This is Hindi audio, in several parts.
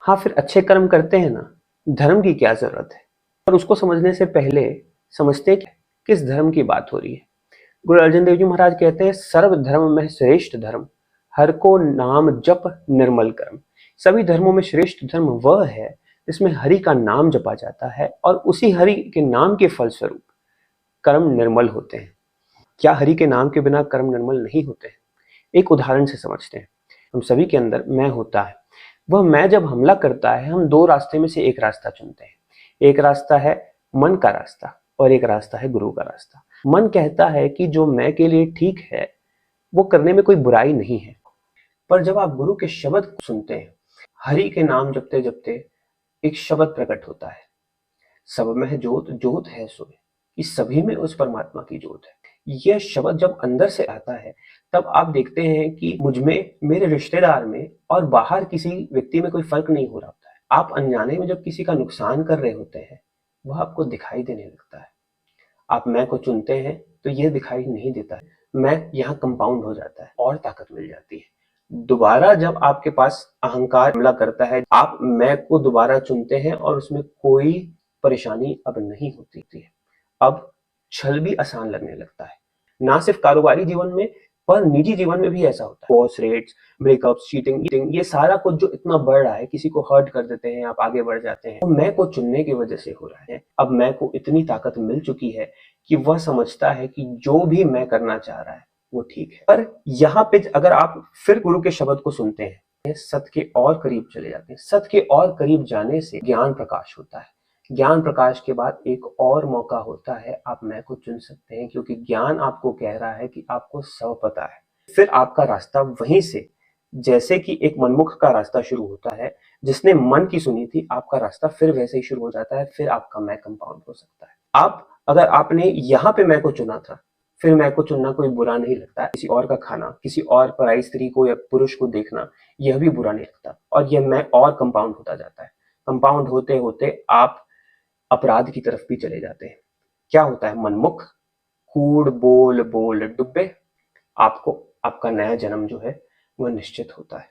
हाँ, फिर अच्छे कर्म करते हैं ना, धर्म की क्या जरूरत है। और उसको समझने से पहले समझते हैं कि किस धर्म की बात हो रही है। गुरु अर्जन देव जी महाराज कहते हैं, सर्व धर्म में श्रेष्ठ धर्म, हर को नाम जप निर्मल कर्म। सभी धर्मों में श्रेष्ठ धर्म वह है जिसमें हरि का नाम जपा जाता है और उसी हरि के नाम के फलस्वरूप कर्म निर्मल होते हैं। क्या हरि के नाम के बिना कर्म निर्मल नहीं होते हैं? एक उदाहरण से समझते हैं। हम सभी के अंदर मैं होता है। वह मैं जब हमला करता है, हम दो रास्ते में से एक रास्ता चुनते हैं। एक रास्ता है मन का रास्ता और एक रास्ता है गुरु का रास्ता। मन कहता है कि जो मैं के लिए ठीक है वो करने में कोई बुराई नहीं है। पर जब आप गुरु के शब्द को सुनते हैं, हरि के नाम जपते जपते एक शब्द प्रकट होता है, सब में जोत जोत है सोए, इस सभी में उस परमात्मा की जोत है। यह शब्द जब अंदर से आता है तब आप देखते हैं कि मुझ में, मेरे रिश्तेदार में और बाहर किसी व्यक्ति में कोई फर्क नहीं हो रहा होता है। आप अनजाने में जब किसी का नुकसान कर रहे होते हैं, वह आपको दिखाई देने लगता है। आप मैं को चुनते हैं तो यह दिखाई नहीं देता है। मैं यहाँ कंपाउंड हो जाता है और ताकत मिल जाती है। दोबारा जब आपके पास अहंकार हमला करता है, आप मैं को दोबारा चुनते हैं और उसमें कोई परेशानी अब नहीं होती है। अब छल भी आसान लगने लगता है। ना सिर्फ कारोबारी जीवन में, पर निजी जीवन में भी ऐसा होता है। डिवोर्स रेट्स, ब्रेकअप्स, चीटिंग, ये सारा कुछ जो इतना बढ़ रहा है, किसी को हर्ट कर देते हैं, आप आगे बढ़ जाते हैं, तो मैं को चुनने की वजह से हो रहा है। अब मैं को इतनी ताकत मिल चुकी है कि वह समझता है कि जो भी मैं करना चाह रहा है वो ठीक है। पर यहाँ पे अगर आप फिर गुरु के शब्द को सुनते हैं, सत्य के और करीब चले जाते हैं। सत्य के और करीब जाने से ज्ञान प्रकाश होता है। ज्ञान प्रकाश के बाद एक और मौका होता है, आप मैं को चुन सकते हैं, क्योंकि ज्ञान आपको कह रहा है कि आपको सब पता है। फिर आपका रास्ता वहीं से, जैसे कि एक मनमुख का रास्ता शुरू होता है, जिसने मन की सुनी थी, आपका रास्ता फिर वैसे ही शुरू हो जाता है। फिर आपका मैं कंपाउंड हो सकता है। आप अगर आपने यहाँ पे मैं को चुना था, फिर मैं को चुनना कोई बुरा नहीं लगता। किसी और का खाना, किसी और पराई स्त्री को या पुरुष को देखना, यह भी बुरा नहीं लगता। और यह मैं और कंपाउंड होता जाता है। कंपाउंड होते होते आप अपराध की तरफ भी चले जाते हैं। क्या होता है? मनमुख, कूड़ बोल बोल डुब्बे। आपको आपका नया जन्म जो है वह निश्चित होता है,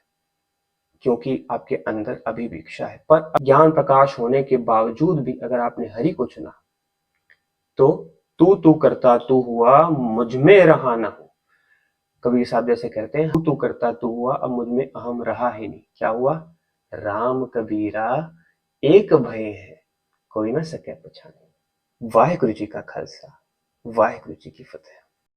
क्योंकि आपके अंदर अभी भी इच्छा है। पर ज्ञान प्रकाश होने के बावजूद भी अगर आपने हरि को चुना, तो तू तू करता तू हुआ, मुझ में रहा ना हो। कबीर साहब जैसे कहते हैं, तू करता तू हुआ, अब मुझ में अहम रहा ही नहीं। क्या हुआ? राम कबीरा एक भय है, कोई ना सके पहचाने। वाहिगुरु जी का खालसा, वाहिगुरु जी की फतेह।